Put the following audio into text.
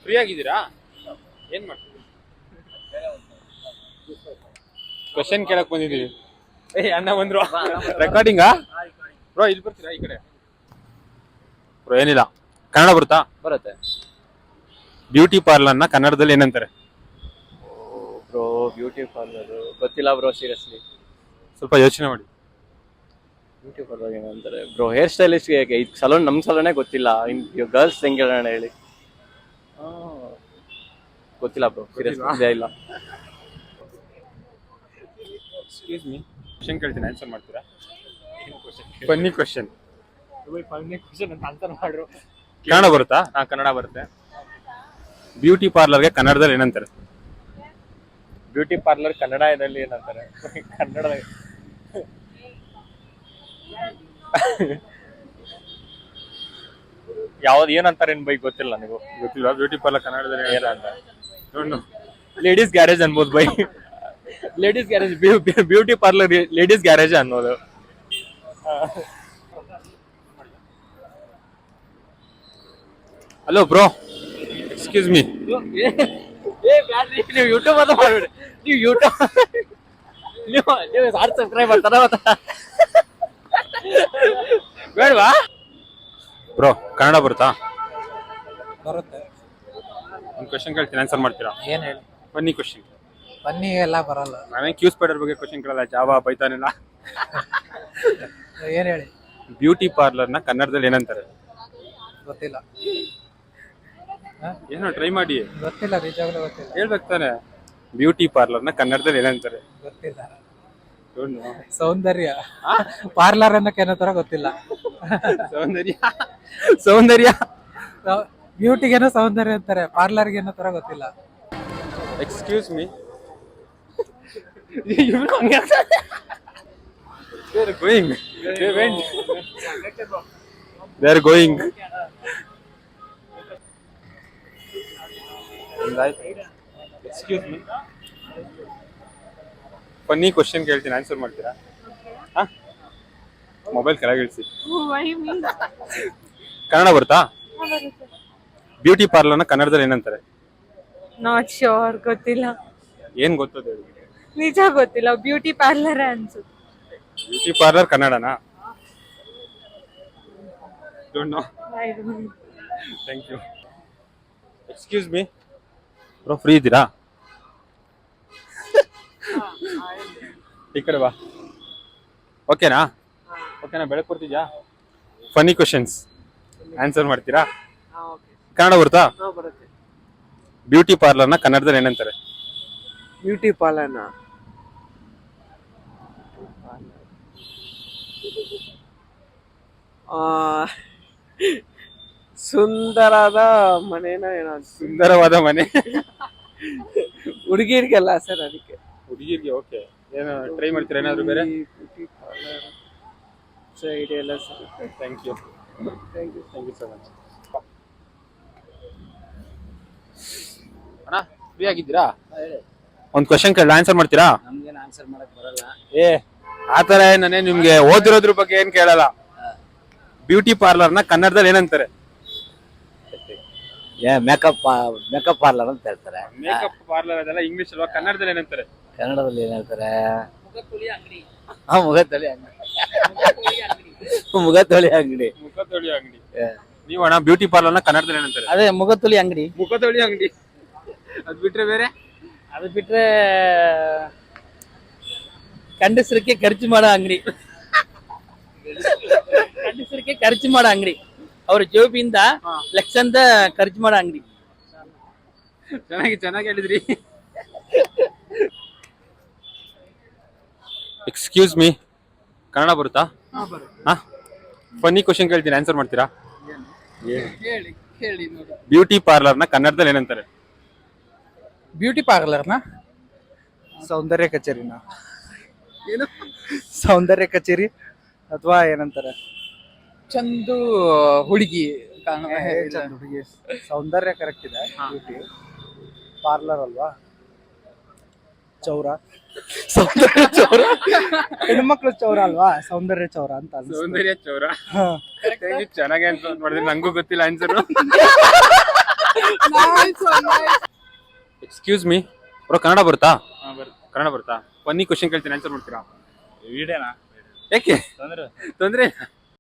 Free ಆಗಿದ್ದೀರಾ? ಏನ್ ಮಾಡ್ತೀವಿ? ಕ್ವಶನ್ ಕೇಳಕ್ ಬಂದಿದ್ದೀವಿ. ಅಣ್ಣ ಬಂದ್ರು. ರೆಕಾರ್ಡಿಂಗಾ ಬ್ರೋ? ಇಲ್ಲಿ ಬರ್ತೀರಾ ಈ ಕಡೆ? ಬ್ರೋ ಏನಿಲ್ಲ, ಕನ್ನಡ ಬರುತ್ತಾ? ಬರುತ್ತೆ ಬ್ಯೂಟಿ ಪಾರ್ಲರ್ನ ಕನ್ನಡದಲ್ಲಿ ಏನಂತಾರೆ? ಬ್ರೋ. ಬ್ಯೂಟಿ ಪಾರ್ಲರ್ ಗೊತ್ತಿಲ್ಲ ಬ್ರೋ, ಸೀರಿಯಸ್ಲಿ. ಸ್ವಲ್ಪ ಯೋಚನೆ ಮಾಡಿ. ಬ್ಯೂಟಿ ಪಾರ್ಲರ್ ಏನಂತಾರೆ ಬ್ರೋ? ಹೇರ್ ಸ್ಟೈಲಿಸ್ಟ್ ಸಲೂನ್, ನಮ್ಮ ಸಲೂನೇ ಗೊತ್ತಿಲ್ಲ. ಗರ್ಲ್ಸ್ ಹೆಂಗೆ ಹೇಳೋಣ ಹೇಳಿ? ಗೊತ್ತಿಲ್ಲ ಬ್ರೋ, ಸೀರಿಯಸ್ಲಿ ಇಲ್ಲ. ಎಕ್ಸ್ಕ್ಯೂಸ್ ಮೀ, ಕ್ವಶನ್ ಕೇಳ್ತೀನಿ, ಆನ್ಸರ್ ಮಾಡ್ತೀರಾ? Funny question. ಅಂತ ಆನ್ಸರ್ ಮಾಡ್ರು. ಕನ್ನಡ ಬರುತ್ತಾ? ಕನ್ನಡ ಬರುತ್ತೆ. ಬ್ಯೂಟಿ ಪಾರ್ಲರ್ಗೆ ಕನ್ನಡದಲ್ಲಿ ಏನಂತಾರೆ? ಬ್ಯೂಟಿ ಪಾರ್ಲರ್ ಕನ್ನಡ ಇದರಲ್ಲಿ ಏನಂತಾರೆ? ಕನ್ನಡ ಯಾವ್ದು ಏನಂತಾರೆ ಏನ್ ಬೈ ಗೊತ್ತಿಲ್ಲ ನೀವು? ಗೊತ್ತಿಲ್ಲ. ಬ್ಯೂಟಿ ಪಾರ್ಲರ್ ಕನ್ನಡದಲ್ಲಿ ಏನಂತ ಲೇಡೀಸ್ ಗ್ಯಾರೇಜ್ ಅನ್ಬೋದು ಬೈ. Ladies garage, beauty parlour ladies garage ಅನ್ನೋದು. Hello bro, excuse me. ನೀವು ಯೂಟ್ಯೂಬ್ ಅಂತ ಮಾಡ್ಬಿಡಿ. ನೀವು ಯೂಟ್ಯೂಬ್ ನೀವು ಸಬ್ಸ್ಕ್ರೈಬ್ ಮಾಡ್ತಾರ ಬೇಡವಾ? ಬ್ರೋ ಕನ್ನಡ ಬರುತ್ತಾ? ಬರುತ್ತೆ. ಒಂದು ಕ್ವಶನ್ ಕೇಳ್ತೀನಿ, ಆನ್ಸರ್ ಮಾಡ್ತೀರಾ? ಏನ್ ಹೇಳಿ? Funny question. ಬನ್ನಿ ಎಲ್ಲ ಬರಲ್ಲ. ನಾವೇನು ಕ್ಯೂ ಸ್ಪೈಡರ್ ಬಗ್ಗೆ ಕ್ವಶನ್ ಕೇಳಲ್ಲ, ಜಾವಾ ಪೈಥಾನ್ ಎಲ್ಲ. ಏನ್ ಹೇಳಿ? ಬ್ಯೂಟಿ ಪಾರ್ಲರ್ನ ಕನ್ನಡದಲ್ಲಿ ಏನಂತಾರೆ? ಗೊತ್ತಿಲ್ಲ. ಏನೋ ಟ್ರೈ ಮಾಡಿ. ಗೊತ್ತಿಲ್ಲ, ನಿಜವಾಗ್ಲೂ ಗೊತ್ತಿಲ್ಲ. ಹೇಳ್ಬೇಕು ತಾನೆ. ಬ್ಯೂಟಿ ಪಾರ್ಲರ್ನ ಕನ್ನಡದಲ್ಲಿ ಏನಂತಾರೆ? ಗೊತ್ತಿಲ್ಲ. Don't know. ಸೌಂದರ್ಯ ಪಾರ್ಲರ್ ಅನ್ನಕ್ಕೆ ಏನೋ ತರ ಗೊತ್ತಿಲ್ಲ. ಸೌಂದರ್ಯ ಸೌಂದರ್ಯ ಬ್ಯೂಟಿಗೇನೋ ಸೌಂದರ್ಯ ಅಂತಾರೆ, ಪಾರ್ಲರ್ಗೆ ಏನೋ ತರ ಗೊತ್ತಿಲ್ಲ. Excuse me. They are going. Excuse me. Funny question ಕೇಳ್ತೀನಿ, ಆನ್ಸರ್ ಮಾಡ್ತೀರಾ? ಮೊಬೈಲ್ ಕೆಳಗೆ ಇಳಿಸಿ. ಕನ್ನಡ ಬರುತ್ತಾ? ಬ್ಯೂಟಿ ಪಾರ್ಲರ್ನ ಕನ್ನಡದಲ್ಲಿ ಏನಂತಾರೆ? ನಾಟ್ ಶೋರ್, ಗೊತ್ತಿಲ್ಲ. ಏನ್ ಗೊತ್ತದೆ? ನಿಜ ಗೊತ್ತಿಲ್ಲ. ಬ್ಯೂಟಿ ಪಾರ್ಲರ್ ಅನ್ಸುತ್ತೆ. ಬ್ಯೂಟಿ ಪಾರ್ಲರ್ ಕನ್ನಡನಾ? Don't know. Thank you. Excuse me bro, free ಇದ್ದೀರಾ? ಈ ಕಡೆ ಬಾ. ಓಕೆನಾ? ಬೆಳಕು ಬರ್ತಿದ್ಯಾ? ಫನ್ನಿ ಕ್ವಶನ್ಸ್ ಆನ್ಸರ್ ಮಾಡ್ತೀರಾ? ಕನ್ನಡ ಬರುತ್ತಾ? ಬ್ಯೂಟಿ ಪಾರ್ಲರ್ನ ಕನ್ನಡದಲ್ಲಿ ಏನಂತಾರೆ? ಬ್ಯೂಟಿ ಪಾರ್ಲರ್ನ ಸುಂದರದ ಮನೇನ ಏನೋ. ಸುಂದರವಾದ ಮನೆ. ಹುಡುಗಿರ್ಗೆಲ್ಲ ಸರ್, ಅದಕ್ಕೆ. ಹುಡುಗಿರ್ಗೆ ಓಕೆ. ಏನು ಟ್ರೈ ಮಾಡ್ತೀರಾ ಏನಾದ್ರು ಬೇರೆ? ಬ್ಯೂಟಿ ಪಾರ್ಲರ್ ಐಡಿಯಾ ಇಲ್ಲ sir. Thank you. Thank you so much. ಅಣ್ಣ ಫ್ರೀ ಆಗಿದ್ದೀರಾ? ಒಂದು ಕ್ವಶನ್ ಕೇಳ, ಆನ್ಸರ್ ಮಾಡ್ತೀರಾ? ನಮ್ಗೇನು ಆನ್ಸರ್ ಮಾಡಕ್ ಬರಲ್ಲ. ಆತರ ನಾನೇ ನಿಮ್ಗೆ ಓದಿರೋದ್ರ ಬಗ್ಗೆ ಏನ್ ಕೇಳಲ್ಲ. ಬ್ಯೂಟಿ ಪಾರ್ಲರ್ನ ಕನ್ನಡದಲ್ಲಿ ಏನಂತಾರೆ? ಮೇಕಪ್ ಪಾರ್ಲರ್ ಅಂತ ಹೇಳ್ತಾರೆ. ಮೇಕಪ್ ಪಾರ್ಲರ್ ಅದೆಲ್ಲ ಇಂಗ್ಲಿಷ್ ಅಲ್ವಾ? ಕನ್ನಡದಲ್ಲಿ ಏನಂತಾರೆ? ಕನ್ನಡದಲ್ಲಿ ಏನ್ ಹೇಳ್ತಾರೆ? ಮುಖ ತೊಳಿ ಅಂಗಡಿ. ಮುಖ ತೊಳಿ ಅಂಗಡಿ. ನೀವು ಅಣ್ಣ ಬ್ಯೂಟಿ ಪಾರ್ಲರ್ನ ಕನ್ನಡದಲ್ಲಿ ಏನಂತಾರೆ? ಅದೇ ಮುಖ ತೊಳಿ ಅಂಗಡಿ. ಮುಖ ತೊಳಿ ಅಂಗಡಿ. ಅದ್ ಬಿಟ್ರೆ ಬೇರೆ? ಅದು ಬಿಟ್ರೆ ಗಂಡಸರಿಗೆ ಖರ್ಚು ಮಾಡೋ ಅಂಗಡಿ. ಗಂಡಸರಿಗೆ ಖರ್ಚು ಮಾಡೋ ಅಂಗಡಿ. ಅವ್ರ ಜೋಬಿಂದ ಲಕ್ಷ ಅಂತ ಖರ್ಚು ಮಾಡೋ ಅಂಗಡಿ. ಚೆನ್ನಾಗಿ ಹೇಳಿದ್ರಿ. ಎಕ್ಸ್ಕ್ಯೂಸ್ ಮೀ, ಕನ್ನಡ ಬರುತ್ತಾ? ಫನ್ನಿ ಕ್ವಶನ್ ಕೇಳ್ತೀನಿ, ಆನ್ಸರ್ ಮಾಡ್ತೀರಾ? ಬ್ಯೂಟಿ ಪಾರ್ಲರ್ನ ಕನ್ನಡದಲ್ಲಿ ಏನಂತಾರೆ? ಬ್ಯೂಟಿ ಪಾರ್ಲರ್ನ ಸೌಂದರ್ಯ ಕಚೇರಿನ ಏನು? ಸೌಂದರ್ಯ ಕಚೇರಿ ಅಥವಾ ಏನಂತಾರೆ? ಚಂದು ಹುಡುಗಿ. ಹುಡುಗಿ ಸೌಂದರ್ಯ ಕರೆಕ್ಟ್ ಇದೆ. ಬ್ಯೂಟಿ ಪಾರ್ಲರ್ ಅಲ್ವಾ? ಚೌರ. ಸೌಂದರ್ಯ ಚೌರ. ಹೆಣ್ಮಕ್ಳು ಚೌರ ಅಲ್ವಾ? ಸೌಂದರ್ಯ ಚೌರ ಅಂತ. ಸೌಂದರ್ಯ ಚೌರ. ಚೆನ್ನಾಗಿ ಆನ್ಸರ್ ಮಾಡಿದ್ರೆ ನಂಗೂ ಗೊತ್ತಿಲ್ಲ answer. Excuse me bro, Kannada ಬರುತ್ತಾ? ಕನ್ನಡ ಬರುತ್ತಾ? ಫನ್ನಿ ಕ್ವಶನ್ ಕೇಳ್ತೀನಿ, ಆನ್ಸರ್ ಮಾಡ್ತೀರಾ? ವಿಡಿಯೋನಾ? ಯಾಕೆ ತೊಂದ್ರೆ ತೊಂದ್ರೆ ಇಲ್ಲ.